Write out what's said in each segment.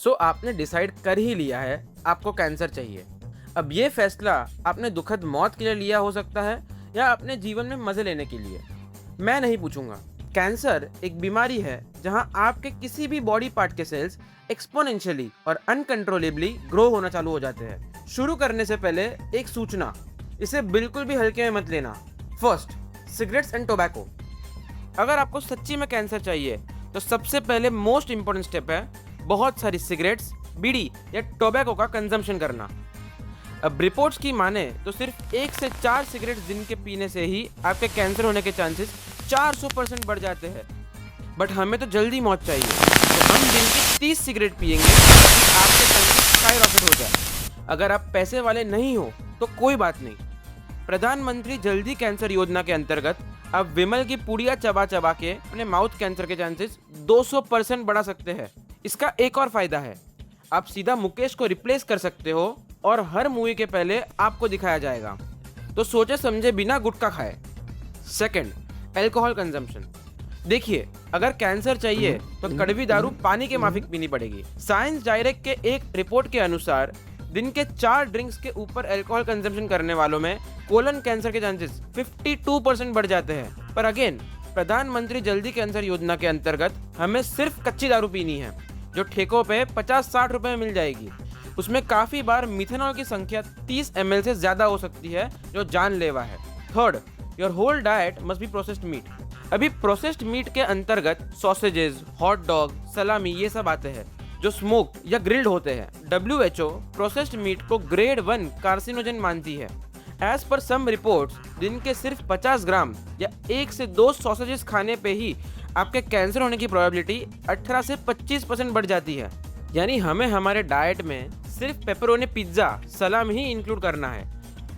सो आपने डिसाइड कर ही लिया है आपको कैंसर चाहिए। अब ये फैसला आपने दुखद मौत के लिए लिया हो सकता है या अपने जीवन में मजे लेने के लिए। मैं नहीं पूछूंगा। कैंसर एक बीमारी है जहां आपके किसी भी बॉडी पार्ट के सेल्स एक्सपोनेंशियली और अनकंट्रोलेबली ग्रो होना चालू हो जाते हैं। शुरू करने से पहले एक सूचना, इसे बिल्कुल भी हल्के में मत लेना। First, cigarettes and tobacco. अगर आपको सच्ची में कैंसर चाहिए तो सबसे पहले मोस्ट इंपॉर्टेंट स्टेप है बहुत सारी सिगरेट्स, बीड़ी या टोबैको का कंजम्पशन करना। अब रिपोर्ट्स की माने तो सिर्फ 1 से 4 सिगरेट्स दिन के पीने से ही आपके कैंसर होने के चांसेस 400% बढ़ जाते हैं। बट हमें तो जल्दी मौत चाहिए, तो हम दिन की 30 सिगरेट पियेंगे ताकि आपके चांसेस स्काईरॉकेट हो जाए। अगर आप पैसे वाले नहीं हो तो कोई बात नहीं। प्रधानमंत्री जल्दी कैंसर योजना के अंतर्गत आप विमल की पुड़िया चबा चबा के अपने माउथ कैंसर के चांसेस 200% बढ़ा सकते हैं। इसका एक और फायदा है, आप सीधा मुकेश को रिप्लेस कर सकते हो और हर मूवी के पहले आपको दिखाया जाएगा। तो सोचे समझे बिना गुटखा खाए। Second, alcohol consumption. देखिए, अगर कैंसर चाहिए तो कड़वी दारू पानी के माफिक पीनी पड़ेगी। साइंस डायरेक्ट के एक रिपोर्ट के अनुसार दिन के 4 ड्रिंक्स के ऊपर अल्कोहल कंजम्पशन करने वालों में कोलन कैंसर के चांसेस 52% बढ़ जाते हैं। पर अगेन, प्रधानमंत्री जल्दी कैंसर योजना के अंतर्गत हमें सिर्फ कच्ची दारू पीनी है, जो ठेकों पे 50-60 रुपए में मिल जाएगी। उसमें काफी बार मिथेनॉल की संख्या 30 ml से ज्यादा हो सकती है, जो जानलेवा है। Third, your whole diet must be processed meat. अभी प्रोसेस्ड मीट के अंतर्गत सॉसेजेस, हॉट डॉग, सलामी ये सब आते हैं जो स्मोक्ड या ग्रिल्ड होते हैं। WHO प्रोसेस्ड मीट को ग्रेड 1 कार्सिनोजन मानती है। एज पर सम रिपोर्ट्स, दिन के सिर्फ 50 ग्राम या 1 से 2 सॉसेजेस खाने पे ही आपके कैंसर होने की प्रोबेबिलिटी 18 से 25% बढ़ जाती है। यानी हमें हमारे डाइट में सिर्फ पेपरोनी पिज्जा, सलाम ही इंक्लूड करना है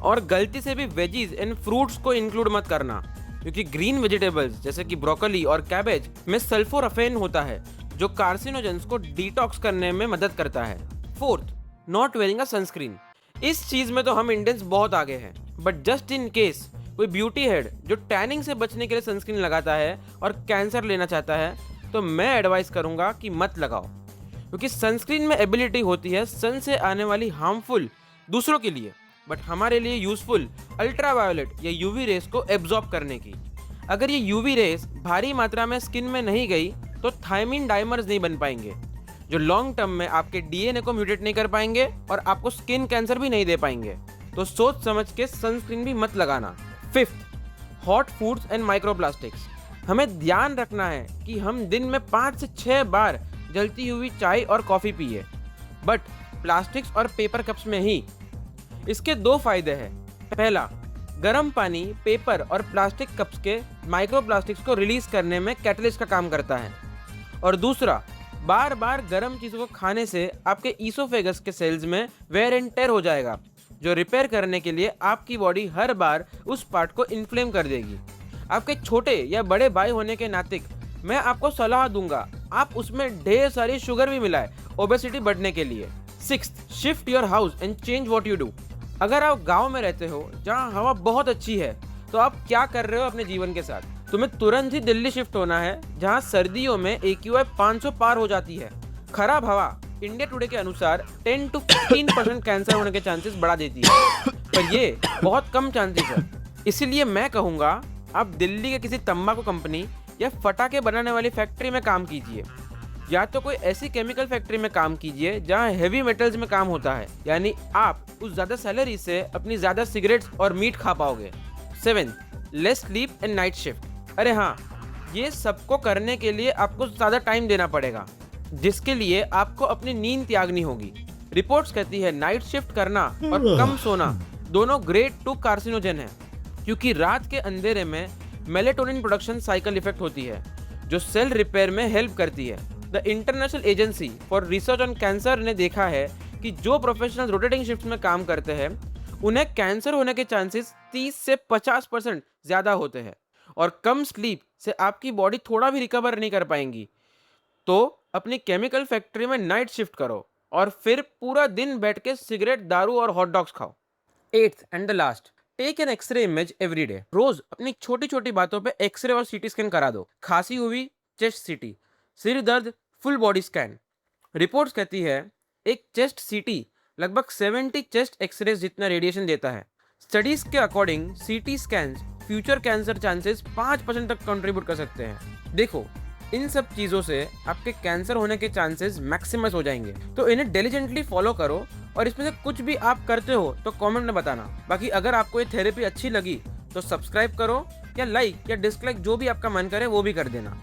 और गलती से भी वेजीज एंड फ्रूट्स को इंक्लूड मत करना, क्योंकि ग्रीन वेजिटेबल्स जैसे कि ब्रोकली और कैबेज में सल्फोराफेन होता है जो कार्सिनोजेंस को डिटॉक्स करने में मदद करता है। Fourth, not wearing a sunscreen. इस चीज में तो हम इंडियंस बहुत आगे हैं, बट जस्ट इन केस कोई ब्यूटी हेड जो टैनिंग से बचने के लिए सनस्क्रीन लगाता है और कैंसर लेना चाहता है, तो मैं एडवाइस करूंगा कि मत लगाओ, क्योंकि सनस्क्रीन में एबिलिटी होती है सन से आने वाली हार्मफुल दूसरों के लिए बट हमारे लिए यूजफुल अल्ट्रावायोलेट या यूवी रेस को एब्जॉर्ब करने की। अगर ये यूवी रेस भारी मात्रा में स्किन में नहीं गई तो थायमिन डाइमर्स नहीं बन पाएंगे, जो लॉन्ग टर्म में आपके डीएनए को म्यूटेट नहीं कर पाएंगे और आपको स्किन कैंसर भी नहीं दे पाएंगे। तो सोच समझ के सनस्क्रीन भी मत लगाना। Fifth, hot foods and microplastics. हमें ध्यान रखना है कि हम दिन में 5 से 6 बार जलती हुई चाय और कॉफी पिए, बट प्लास्टिक्स और पेपर कप्स में ही। इसके 2 फायदे हैं। पहला, गर्म पानी पेपर और प्लास्टिक कप्स के माइक्रोप्लास्टिक्स को रिलीज करने में कैटलिस्ट का काम करता है, और दूसरा, बार बार गर्म चीज़ों को खाने से आपके ईसोफेगस के सेल्स में वेयर एंड टेयर हो जाएगा, जो रिपेयर करने के लिए आपकी बॉडी हर बार उस पार्ट को इन्फ्लेम कर देगी। आपके छोटे या बड़े भाई होने के नाते मैं आपको सलाह दूंगा, आप उसमें ढेर सारी शुगर भी मिलाएं ओबेसिटी बढ़ने के लिए। Sixth, shift your house and change what you do. अगर आप गांव में रहते हो जहां हवा बहुत अच्छी है, तो आप क्या कर रहे हो अपने जीवन के साथ? तुम्हें तुरंत ही दिल्ली शिफ्ट होना है, जहां सर्दियों में AQI 500 पार हो जाती है। खराब हवा इंडिया टुडे के अनुसार 10 to 15% कैंसर होने के चांसेस बढ़ा देती है, पर ये बहुत कम चांसेस है। इसीलिए मैं कहूँगा आप दिल्ली के किसी तंबाकू कंपनी या फटाके बनाने वाली फैक्ट्री में काम कीजिए, या तो कोई ऐसी केमिकल फैक्ट्री में काम कीजिए जहां हेवी मेटल्स में काम होता है, यानी आप उस ज्यादा सैलरी से अपनी ज्यादा सिगरेट्स और मीट खा पाओगे। 7, less sleep and night shift. अरे हाँ, ये सबको करने के लिए आपको ज्यादा टाइम देना पड़ेगा, जिसके लिए आपको अपनी नींद त्यागनी होगी। रिपोर्ट्स कहती है नाइट शिफ्ट करना और कम सोना दोनों ग्रेड 2 कार्सिनोजन है, क्योंकि रात के अंधेरे में मेलेटोनिन प्रोडक्शन साइकिल इफेक्ट होती है, जो सेल रिपेयर में हेल्प करती है। The international agency for research on cancer ने देखा है कि जो प्रोफेशनल्स रोटेटिंग शिफ्ट में काम करते हैं, उन्हें कैंसर होने के चांसेस 30 से 50% ज्यादा होते हैं, और कम स्लीप से आपकी बॉडी थोड़ा भी रिकवर नहीं कर पाएंगी। तो अपनी केमिकल फैक्ट्री में नाइट शिफ्ट करो और फिर पूरा दिन बैठ के सिगरेट, दारू और हॉट डॉग्स खाओ। 8th and the last, take an X ray image every day. रोज अपनी छोटी छोटी बातों पे एक्सरे और सीटी स्कैन करा दो। खांसी हुई, चेस्ट सीटी, सिर दर्द, फुल बॉडी स्कैन। रिपोर्ट्स कहती है एक चेस्ट सीटी लगभग 70 चेस्ट एक्सरेज जितना रेडिएशन देता है। स्टडीज के अकॉर्डिंग सीटी स्कैन्स फ्यूचर कैंसर चांसेस 5% तक कंट्रीब्यूट कर सकते हैं। देखो, इन सब चीज़ों से आपके कैंसर होने के चांसेस मैक्सिमस हो जाएंगे, तो इन्हें डिलीजेंटली फॉलो करो और इसमें से कुछ भी आप करते हो तो कमेंट में बताना। बाकी अगर आपको ये थेरेपी अच्छी लगी तो सब्सक्राइब करो या लाइक या डिसलाइक जो भी आपका मन करे वो भी कर देना।